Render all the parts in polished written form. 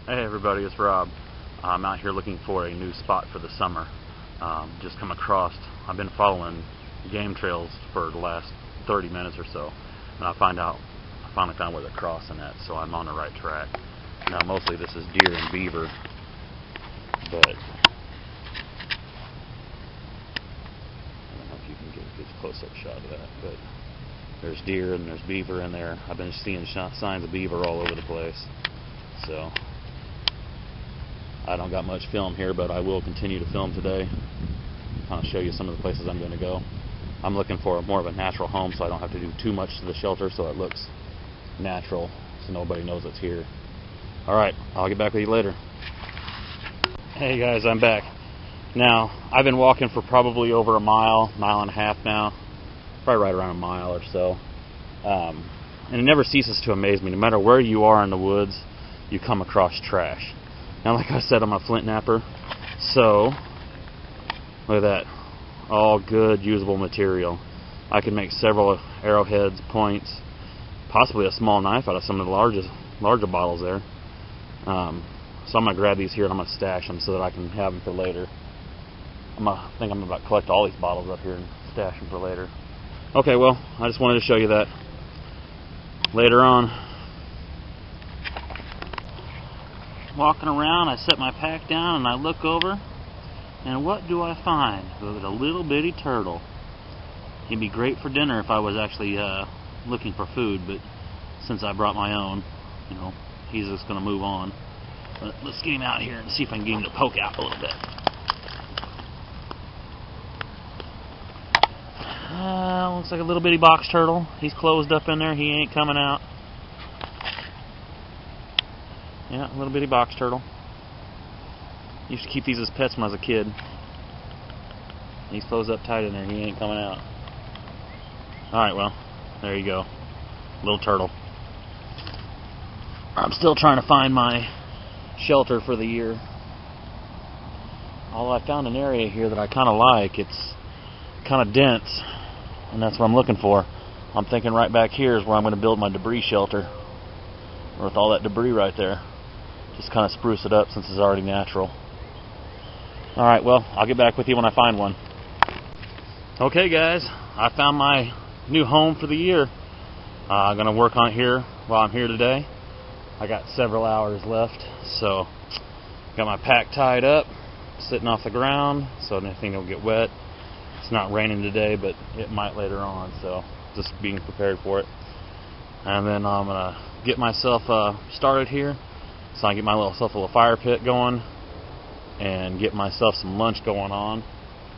Hey everybody, it's Rob. I'm out here looking for a new spot for the summer. Just come across, I've been following game trails for the last 30 minutes or so, and I finally found where they're crossing at, so I'm on the right track. Now mostly this is deer and beaver, but I don't know if you can get a good close-up shot of that, but there's deer and there's beaver in there. I've been seeing signs of beaver all over the place, so I don't got much film here, but I will continue to film today. Kind of show you some of the places I'm going to go. I'm looking for more of a natural home, so I don't have to do too much to the shelter, so it looks natural, so nobody knows it's here. Alright, I'll get back with you later. Hey guys, I'm back. Now, I've been walking for probably over a mile and a half now. Probably right around a mile or so. And it never ceases to amaze me. No matter where you are in the woods, you come across trash. Now, like I said, I'm a flint knapper, so look at that, all good, usable material. I can make several arrowheads, points, possibly a small knife out of some of the larger bottles there. So I'm going to grab these here and I'm going to stash them so that I can have them for later. I think I'm about to collect all these bottles up here and stash them for later. Okay, well, I just wanted to show you that. Later on, walking around, I set my pack down and I look over, and what do I find? A little bitty turtle. He'd be great for dinner if I was actually looking for food, but since I brought my own, you know, he's just going to move on. But let's get him out here and see if I can get him to poke out a little bit. Looks like a little bitty box turtle. He's closed up in there. He ain't coming out. Yeah, a little bitty box turtle. Used to keep these as pets when I was a kid. He's closed up tight in there. He ain't coming out. Alright, well, there you go. Little turtle. I'm still trying to find my shelter for the year. Although I found an area here that I kind of like. It's kind of dense, and that's what I'm looking for. I'm thinking right back here is where I'm going to build my debris shelter. With all that debris right there. Just kind of spruce it up since it's already natural. Alright, well, I'll get back with you when I find one. Okay guys, I found my new home for the year. I'm going to work on it here while I'm here today. I got several hours left, so got my pack tied up, sitting off the ground, so nothing will get wet. It's not raining today, but it might later on, so just being prepared for it. And then I'm going to get myself started here, so I can get myself a little fire pit going and get myself some lunch going on,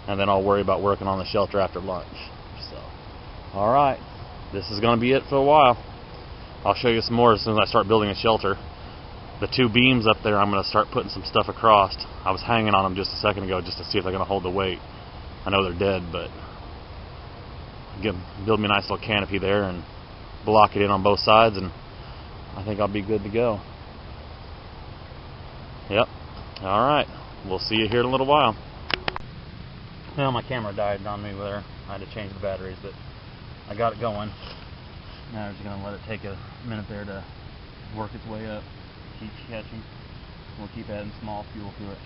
and then I'll worry about working on the shelter after lunch. So, alright, this is going to be it for a while. I'll show you some more as soon as I start building a shelter. The two beams up there, I'm going to start putting some stuff across. I was hanging on them just a second ago just to see if they're going to hold the weight. I know they're dead, but build me a nice little canopy there and block it in on both sides, and I think I'll be good to go. Yep. Alright. We'll see you here in a little while. Well, my camera died on me there. I had to change the batteries, but I got it going. Now I'm just going to let it take a minute there to work its way up. Keep catching. We'll keep adding small fuel to it.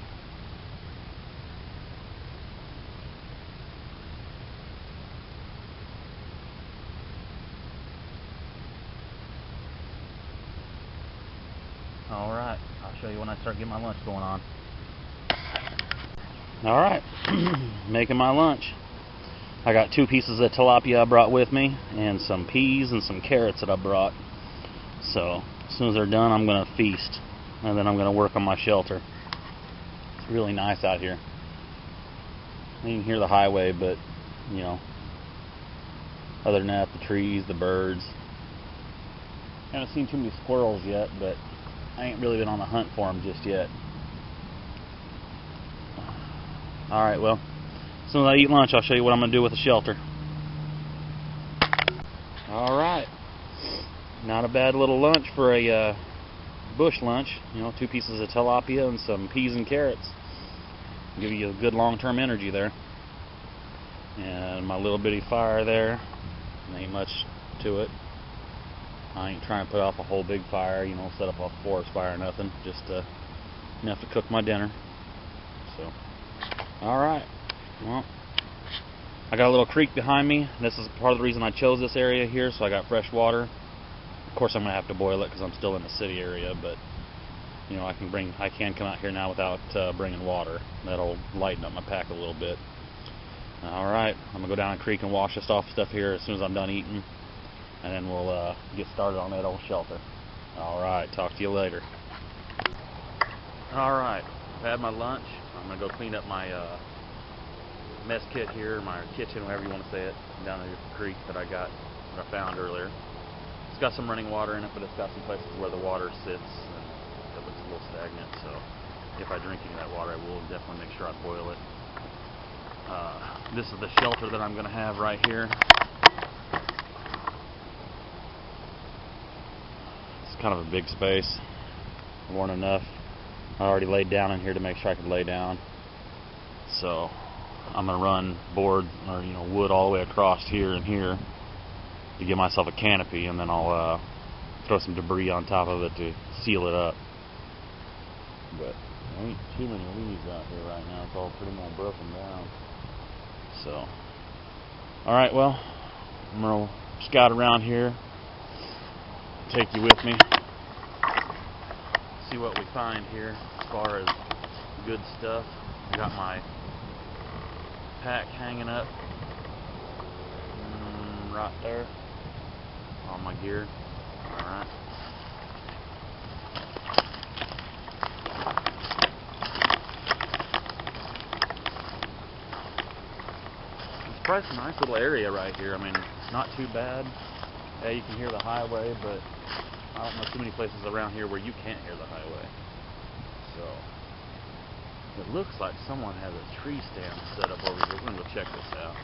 Alright, I'll show you when I start getting my lunch going on. Alright, making my lunch. I got 2 pieces of tilapia I brought with me, and some peas and some carrots that I brought. So, as soon as they're done, I'm going to feast, and then I'm going to work on my shelter. It's really nice out here. You can hear the highway, but, you know, other than that, the trees, the birds. I haven't seen too many squirrels yet, but I ain't really been on the hunt for them just yet. Alright, well, as soon as I eat lunch, I'll show you what I'm going to do with the shelter. Alright. Not a bad little lunch for a bush lunch. You know, 2 pieces of tilapia and some peas and carrots. Give you a good long-term energy there. And my little bitty fire there. Ain't much to it. I ain't trying to put off a whole big fire, you know, set up a forest fire or nothing, just enough to cook my dinner. So, alright, well, I got a little creek behind me. This is part of the reason I chose this area here, so I got fresh water. Of course I'm going to have to boil it because I'm still in the city area, but you know, I can come out here now without bringing water. That'll lighten up my pack a little bit. Alright, I'm going to go down the creek and wash this off stuff here as soon as I'm done eating, and then we'll get started on that old shelter. Alright, talk to you later. Alright, I've had my lunch. I'm going to go clean up my mess kit here, my kitchen, whatever you want to say it, down at the creek that I found earlier. It's got some running water in it, but it's got some places where the water sits and it looks a little stagnant, so if I drink any of that water, I will definitely make sure I boil it. This is the shelter that I'm going to have right here. It's kind of a big space, more than enough. I already laid down in here to make sure I could lay down, so I'm going to run board or wood all the way across here and here to give myself a canopy, and then I'll throw some debris on top of it to seal it up. But there ain't too many leaves out here right now. It's all pretty well broken down. So, alright, well, I'm going to scout around here, take you with me, see what we find here as far as good stuff. I got my pack hanging up right there on my gear. Alright. It's probably a nice little area right here. I mean, not too bad. Yeah, you can hear the highway, but I don't know too many places around here where you can't hear the highway. So it looks like someone has a tree stand set up over here. We're going to go check this out.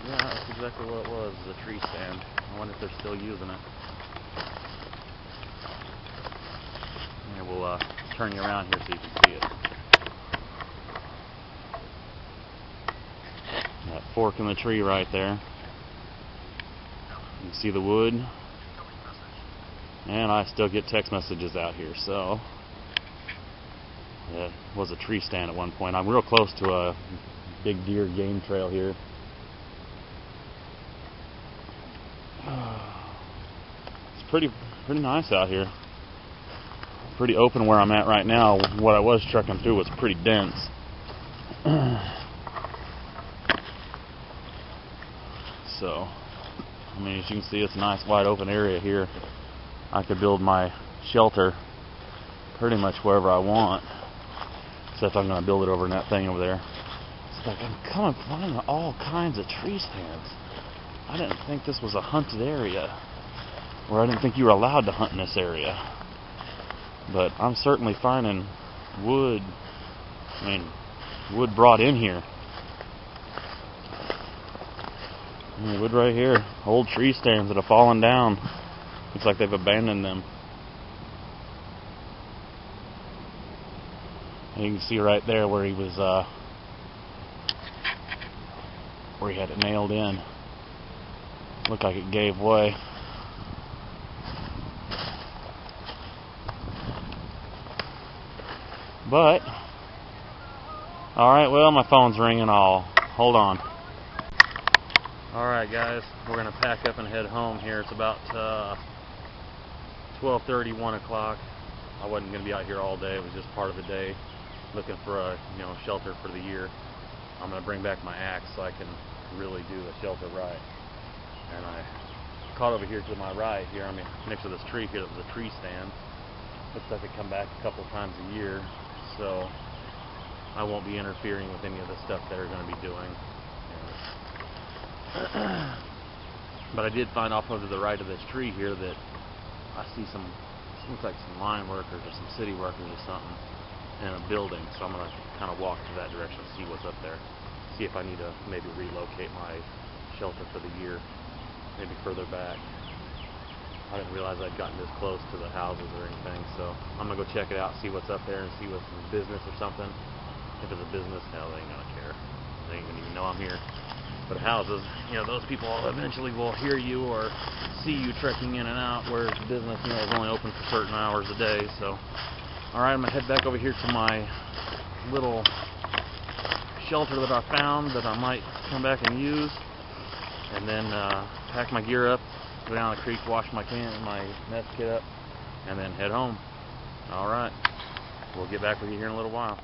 Yeah, that's exactly what it was, a tree stand. I wonder if they're still using it. Yeah, we'll turn you around here so you can see it. That fork in the tree right there. You can see the wood. And I still get text messages out here, so it was a tree stand at one point. I'm real close to a big deer game trail here. It's pretty nice out here. Pretty open where I'm at right now. What I was trekking through was pretty dense. So, I mean, as you can see, it's a nice wide open area here. I could build my shelter pretty much wherever I want, except I'm going to build it over in that thing over there. It's like I'm finding all kinds of tree stands. I didn't think this was a hunted area, or I didn't think you were allowed to hunt in this area. But I'm certainly finding wood, wood brought in here. Wood right here. Old tree stands that have fallen down. Looks like they've abandoned them. And you can see right there where he was, where he had it nailed in. Looked like it gave way. But, alright, well, my phone's ringing. Hold on. Alright guys, we're going to pack up and head home here. It's about 12:30, 1 o'clock. I wasn't going to be out here all day. It was just part of the day, looking for a shelter for the year. I'm going to bring back my axe so I can really do the shelter right. And I caught over here to my right here, next to this tree here, that was a tree stand. Looks like they come back a couple times a year, so I won't be interfering with any of the stuff they're going to be doing. But I did find off over to the right of this tree here that I see looks like some line workers or some city workers or something in a building, so I'm going to kind of walk to that direction, see what's up there, see if I need to maybe relocate my shelter for the year, maybe further back. I didn't realize I'd gotten this close to the houses or anything, so I'm going to go check it out, see what's up there, and see what's business or something. If it's a business, hell, they ain't going to care. They ain't going to even know I'm here. But houses, you know, those people eventually will hear you or see you trekking in and out, whereas the business, you know, is only open for certain hours a day. So, alright, I'm going to head back over here to my little shelter that I found that I might come back and use, and then pack my gear up, go down the creek, wash my nest kit up, and then head home. Alright, we'll get back with you here in a little while.